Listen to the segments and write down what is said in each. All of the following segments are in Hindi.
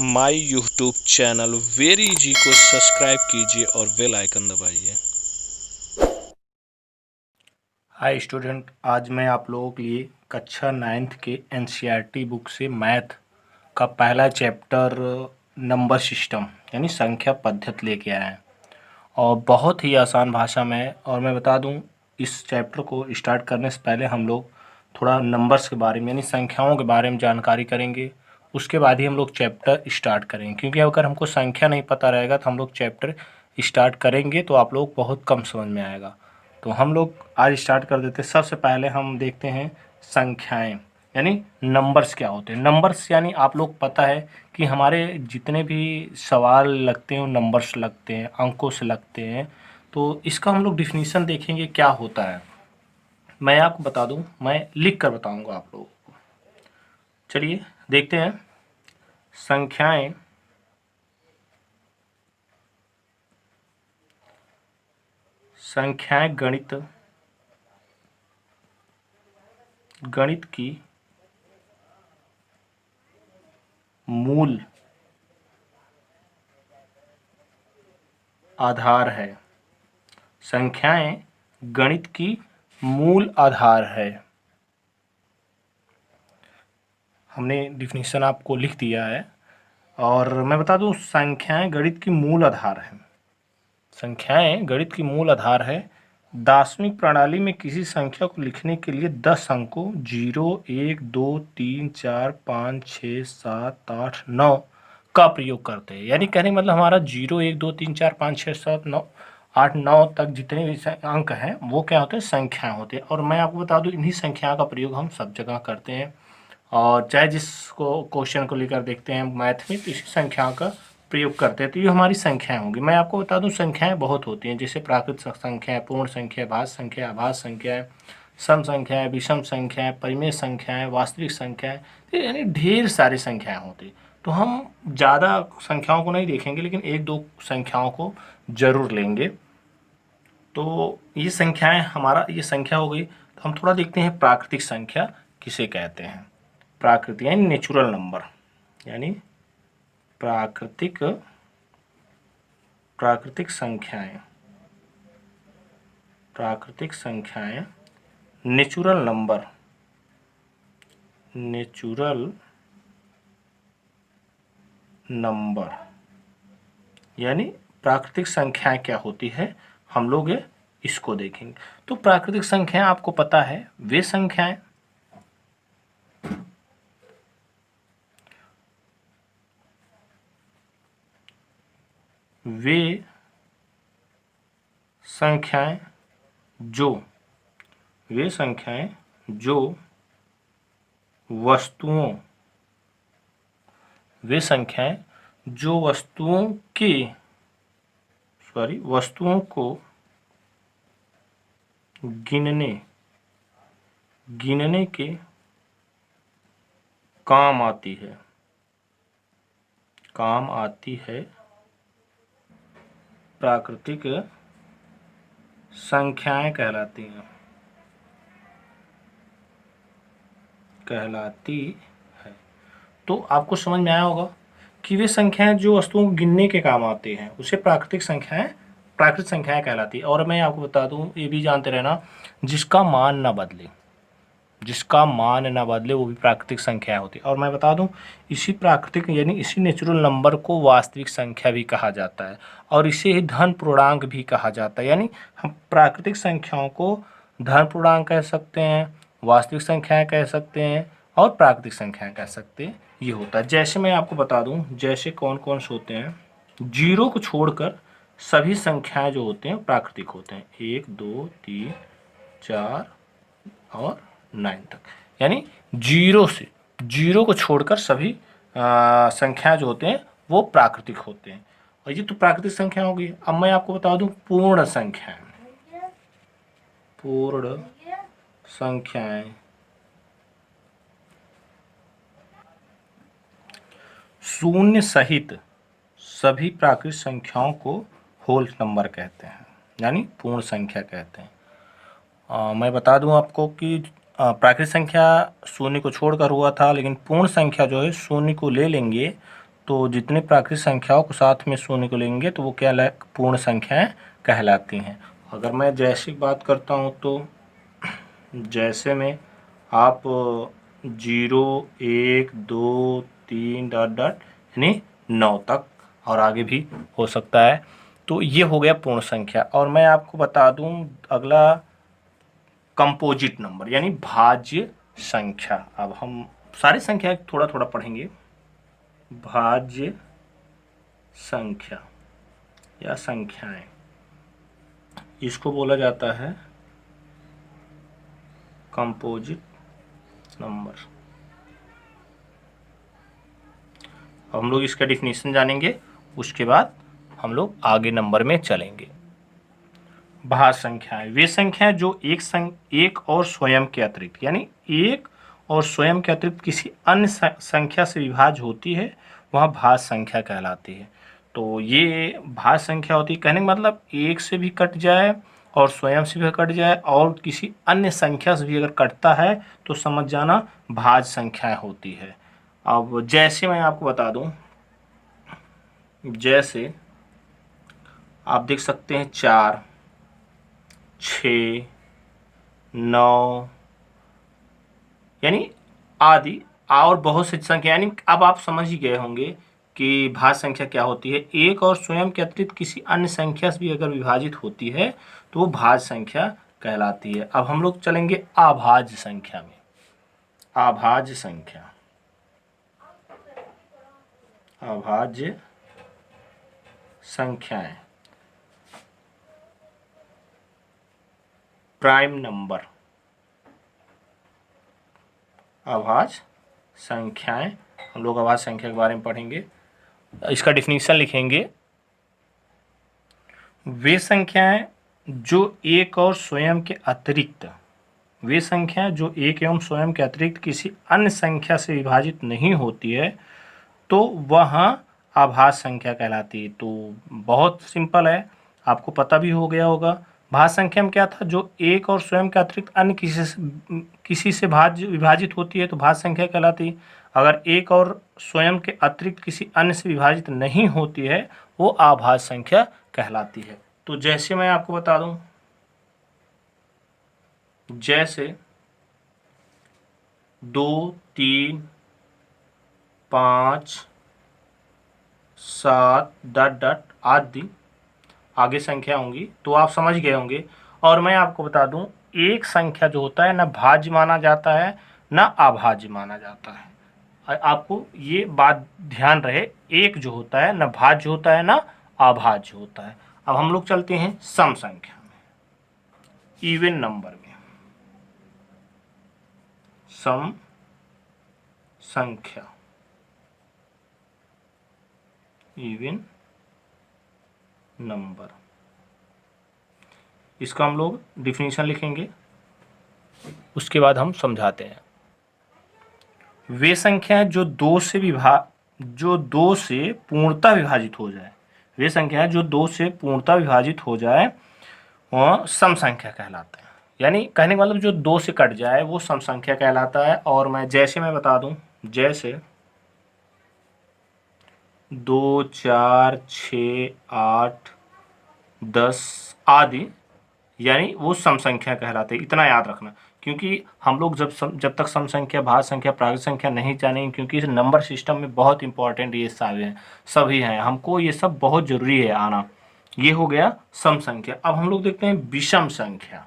माय यूट्यूब चैनल वेरी जी को सब्सक्राइब कीजिए और बेल आइकन दबाइए। हाय स्टूडेंट, आज मैं आप लोगों के लिए कक्षा 9th के एनसीईआरटी बुक से मैथ का पहला चैप्टर नंबर सिस्टम यानी संख्या पद्धति लेके आया है और बहुत ही आसान भाषा में है। और मैं बता दूं, इस चैप्टर को स्टार्ट करने से पहले हम लोग थोड़ा नंबर्स के बारे में यानी संख्याओं के बारे में जानकारी करेंगे। उसके बाद ही हम लोग चैप्टर स्टार्ट करेंगे, क्योंकि अगर हमको संख्या नहीं पता रहेगा तो हम लोग चैप्टर स्टार्ट करेंगे तो आप लोग बहुत कम समझ में आएगा। तो हम लोग आज स्टार्ट कर देते हैं। सबसे पहले हम देखते हैं संख्याएं यानी नंबर्स क्या होते हैं। नंबर्स यानी आप लोग पता है कि हमारे जितने भी सवाल लगते हैं वो नंबर्स लगते हैं, अंकों से लगते हैं। तो इसका हम लोग डिफिनीशन देखेंगे क्या होता है। मैं आपको बता दूं, मैं लिख कर बताऊंगा आप लोगों को। चलिए देखते हैं। संख्याएं संख्याएं गणित की मूल आधार है। संख्याएं गणित की मूल आधार है। हमने डिफिनीशन आपको लिख दिया है। और मैं बता दूं, संख्याएं गणित की मूल आधार है। संख्याएं गणित की मूल आधार है। दार्शनिक प्रणाली में किसी संख्या को लिखने के लिए 10 अंकों 0, 1, 2, 3, 4, 5, 6, 7, 8, 9 का प्रयोग करते हैं। यानी कहने का मतलब हमारा 0, 1, 2, 3, 4, 5, 6, 7, 9, 8, 9 तक जितने भी अंक हैं वो क्या होते हैं, संख्याएं होते हैं। और मैं आपको बता दूं, इन्हीं संख्या का प्रयोग हम सब जगह करते हैं। और चाहे जिसको क्वेश्चन को लेकर देखते हैं मैथ में, तो इसी संख्या का प्रयोग करते हैं। तो ये हमारी संख्याएं होंगी। मैं आपको बता दूं, संख्याएं बहुत होती हैं, जैसे प्राकृत संख्या, पूर्ण संख्या, भाज्य संख्या, आभाज्य संख्या, सम संख्याएं, विषम संख्याएं, परिमेय संख्याएं, वास्तविक संख्याएं, तो यानी ढेर सारी संख्याएं होती। तो हम ज़्यादा संख्याओं को नहीं देखेंगे, लेकिन एक दो संख्याओं को जरूर लेंगे। तो ये संख्याएं, हमारा ये संख्या हो गई। तो हम थोड़ा देखते हैं प्राकृतिक संख्या किसे कहते हैं। प्राकृतिक यानी नेचुरल नंबर, यानी प्राकृतिक संख्याएं नेचुरल नंबर यानी प्राकृतिक संख्याएं क्या होती है, हम लोग इसको देखेंगे। तो प्राकृतिक संख्याएं आपको पता है, वे संख्याएं जो वस्तुओं को गिनने के काम आती है, प्राकृतिक संख्याएं कहलाती है। तो आपको समझ में आया होगा कि वे संख्याएं जो वस्तुओं को गिनने के काम आते हैं उसे प्राकृतिक संख्याएं कहलाती है। और मैं आपको बता दूं, ये भी जानते रहना, जिसका मान न बदले वो भी प्राकृतिक संख्या होती है। और मैं बता दूं, इसी प्राकृतिक यानी इसी नेचुरल नंबर को वास्तविक संख्या भी कहा जाता है, और इसे ही धन पूर्णांक भी कहा जाता है। यानी हम प्राकृतिक संख्याओं को धन पूर्णांक कह सकते हैं, वास्तविक संख्याएं कह सकते हैं, और प्राकृतिक संख्याएं कह सकते हैं। ये होता है, जैसे मैं आपको बता दूं, जैसे कौन कौन से होते हैं। 0 को छोड़कर सभी संख्याएं जो होते हैं प्राकृतिक होते हैं। 1, 2, 3, 4 और 9 तक, यानी 0 को छोड़कर सभी संख्याएं जो होते हैं वो प्राकृतिक होते हैं। और ये तो प्राकृतिक संख्या होगी। अब मैं आपको बता दूं, पूर्ण संख्याएं शून्य सहित सभी प्राकृतिक संख्याओं को होल नंबर कहते हैं, यानी पूर्ण संख्या कहते हैं। मैं बता दूं आपको कि प्राकृतिक संख्या शून्य को छोड़कर हुआ था, लेकिन पूर्ण संख्या जो है शून्य को ले लेंगे तो जितनी प्राकृतिक संख्याओं को साथ में शून्य को लेंगे तो वो क्या पूर्ण संख्याएं कहलाती हैं। अगर मैं जैसे की बात करता हूँ तो जैसे में आप 0 1 2 3 डॉट डॉट यानी 9 तक और आगे भी हो सकता है। तो ये हो गया पूर्ण संख्या। और मैं आपको बता दूं अगला कंपोजिट नंबर यानी भाज्य संख्या। अब हम सारी संख्या थोड़ा थोड़ा पढ़ेंगे। भाज्य संख्या या संख्याएं, इसको बोला जाता है कंपोजिट नंबर। अब हम लोग इसका डिफिनीशन जानेंगे, उसके बाद हम लोग आगे नंबर में चलेंगे। भाज्य संख्याएं वे संख्याएं जो एक और स्वयं के अतिरिक्त यानी एक और स्वयं के अतिरिक्त किसी अन्य संख्या से विभाज्य होती है, वह भाज्य संख्या कहलाती है। तो ये भाज्य संख्या होती है, कहने का मतलब एक से भी कट जाए और स्वयं से भी कट जाए और किसी अन्य संख्या से भी अगर कटता है तो समझ जाना भाज्य संख्या होती है। अब जैसे मैं आपको बता दूं, जैसे आप देख सकते हैं 4 6 9 यानी आदि और बहुत सी संख्या, यानी अब आप समझ ही गए होंगे कि भाज्य संख्या क्या होती है। एक और स्वयं के अतिरिक्त किसी अन्य संख्या से भी अगर विभाजित होती है तो वो भाज्य संख्या कहलाती है। अब हम लोग चलेंगे अभाज्य संख्या में। अभाज्य संख्या, अभाज्य संख्याएं, प्राइम नंबर। अभाज्य संख्याएं, हम लोग अभाज्य संख्या के बारे में पढ़ेंगे, इसका डिफिनीशन लिखेंगे। वे संख्याएं जो एक और स्वयं के अतिरिक्त, वे संख्याएं जो एक एवं स्वयं के अतिरिक्त किसी अन्य संख्या से विभाजित नहीं होती है तो वह अभाज्य संख्या कहलाती है। तो बहुत सिंपल है, आपको पता भी हो गया होगा। भाज्य संख्या में क्या था, जो एक और स्वयं के अतिरिक्त अन्य किसी से विभाजित होती है तो भाज्य संख्या कहलाती है। अगर एक और स्वयं के अतिरिक्त किसी अन्य से विभाजित नहीं होती है वो अभाज्य संख्या कहलाती है। तो जैसे मैं आपको बता दूं, जैसे 2 3 5 7 डॉट डॉट आदि आगे संख्या होंगी तो आप समझ गए होंगे। और मैं आपको बता दूं, एक संख्या जो होता है ना भाज्य माना जाता है ना अभाज्य माना जाता है। आपको ये बात ध्यान रहे, एक जो होता है ना भाज्य होता है ना अभाज्य होता है। अब हम लोग चलते हैं सम संख्या में, इवन नंबर में। सम संख्या, इवन नंबर, इसका हम लोग डिफिनीशन लिखेंगे, उसके बाद हम समझाते हैं। वे संख्याएं जो दो से पूर्णतः विभाजित हो जाए, वे संख्याएं जो 2 से पूर्णतः विभाजित हो जाए वह सम संख्या कहलाते हैं। यानी कहने का मतलब जो 2 से कट जाए वो सम संख्या कहलाता है। और मैं बता दूं, जैसे 2 4 6 8 10 आदि, यानी वो सम संख्या कहलाते हैं। इतना याद रखना, क्योंकि हम लोग जब तक सम संख्या, भाज्य संख्या, प्राकृतिक संख्या नहीं जानेंगे, क्योंकि इस नंबर सिस्टम में बहुत इंपॉर्टेंट ये सभी हैं, हमको ये सब बहुत जरूरी है आना। ये हो गया सम संख्या। अब हम लोग देखते हैं विषम संख्या,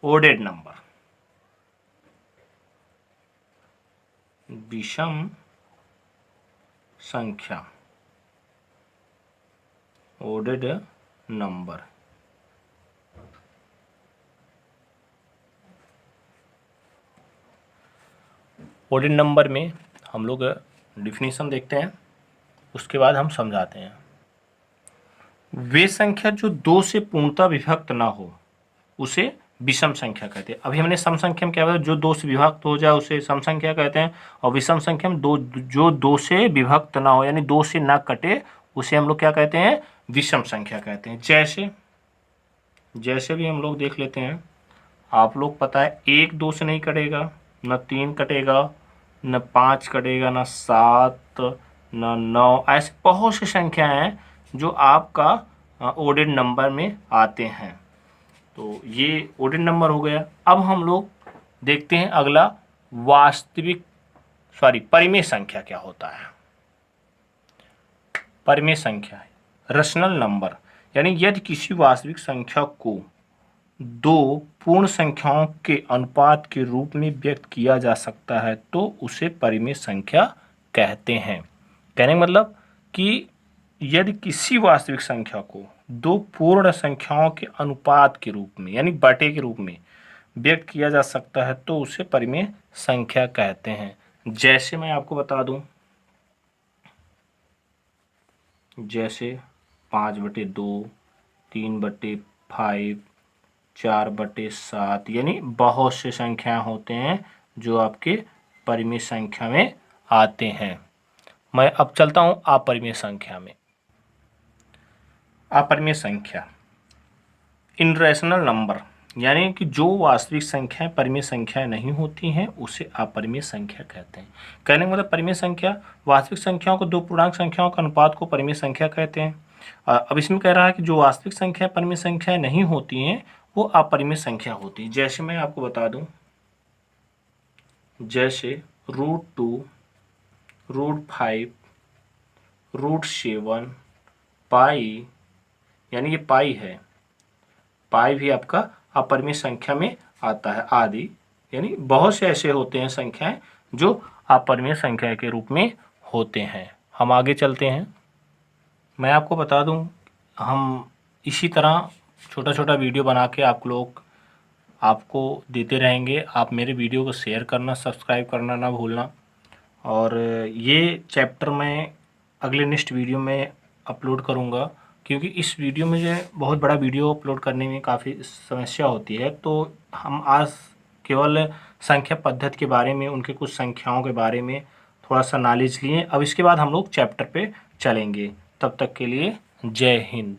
ओडेड नंबर। विषम संख्या, ओडेड नंबर। ओडेड नंबर में हम लोग डिफिनीशन देखते हैं, उसके बाद हम समझाते हैं। वे संख्या जो 2 से पूर्णतः विभक्त ना हो उसे विषम संख्या कहते हैं। अभी हमने सम संख्या में क्या बताया, जो 2 से विभक्त हो जाए उसे सम संख्या कहते हैं, और विषम संख्या में जो 2 से विभक्त ना हो यानी 2 से ना कटे उसे हम लोग क्या कहते हैं, विषम संख्या कहते हैं। जैसे भी हम लोग देख लेते हैं, आप लोग पता है 1 2 से नहीं कटेगा, न 3 कटेगा, न 5 कटेगा, न 7, 9 ऐसे बहुत सी संख्याएं हैं जो आपका ओडेड नंबर में आते हैं। तो ये ओडेड नंबर हो गया। अब हम लोग देखते हैं अगला परिमेय संख्या क्या होता है। परिमेय संख्या रैशनल नंबर, यानी यदि किसी वास्तविक संख्या को दो पूर्ण संख्याओं के अनुपात के रूप में व्यक्त किया जा सकता है तो उसे परिमेय संख्या कहते हैं। कहने का मतलब कि यदि किसी वास्तविक संख्या को दो पूर्ण संख्याओं के अनुपात के रूप में यानी बटे के रूप में व्यक्त किया जा सकता है तो उसे परिमेय संख्या कहते हैं। जैसे मैं आपको बता दूं, जैसे 5/2, 3/5, 4/7, यानी बहुत से संख्याएं होते हैं जो आपके परिमेय संख्या में आते हैं। मैं अब चलता हूं अपरिमेय संख्या में। अपरिमेय संख्या इनरेशनल नंबर, यानी कि जो वास्तविक संख्याएं परिमेय संख्याएं नहीं होती हैं उसे अपरिमेय संख्या कहते हैं। कहने का मतलब परिमेय संख्या वास्तविक संख्याओं को दो पूर्णांक संख्याओं का अनुपात को परिमेय संख्या कहते हैं। अब इसमें कह रहा है कि जो वास्तविक संख्या परिमेय संख्याएं नहीं होती हैं वो अपरिमेय संख्या होती है। जैसे मैं आपको बता दूं, जैसे √2, √5, √7, पाई, यानी ये पाई है, पाई भी आपका अपरिमेय संख्या में आता है, आदि, यानी बहुत से ऐसे होते हैं संख्याएं जो अपरिमेय संख्या के रूप में होते हैं। हम आगे चलते हैं। मैं आपको बता दूं, हम इसी तरह छोटा छोटा वीडियो बना के आपको देते रहेंगे। आप मेरे वीडियो को शेयर करना, सब्सक्राइब करना ना भूलना। और ये चैप्टर मैं अगले नेक्स्ट वीडियो में अपलोड करूँगा, क्योंकि इस वीडियो में जो बहुत बड़ा वीडियो अपलोड करने में काफ़ी समस्या होती है। तो हम आज केवल संख्या पद्धति के बारे में, उनके कुछ संख्याओं के बारे में थोड़ा सा नॉलेज लिए। अब इसके बाद हम लोग चैप्टर पे चलेंगे। तब तक के लिए जय हिंद।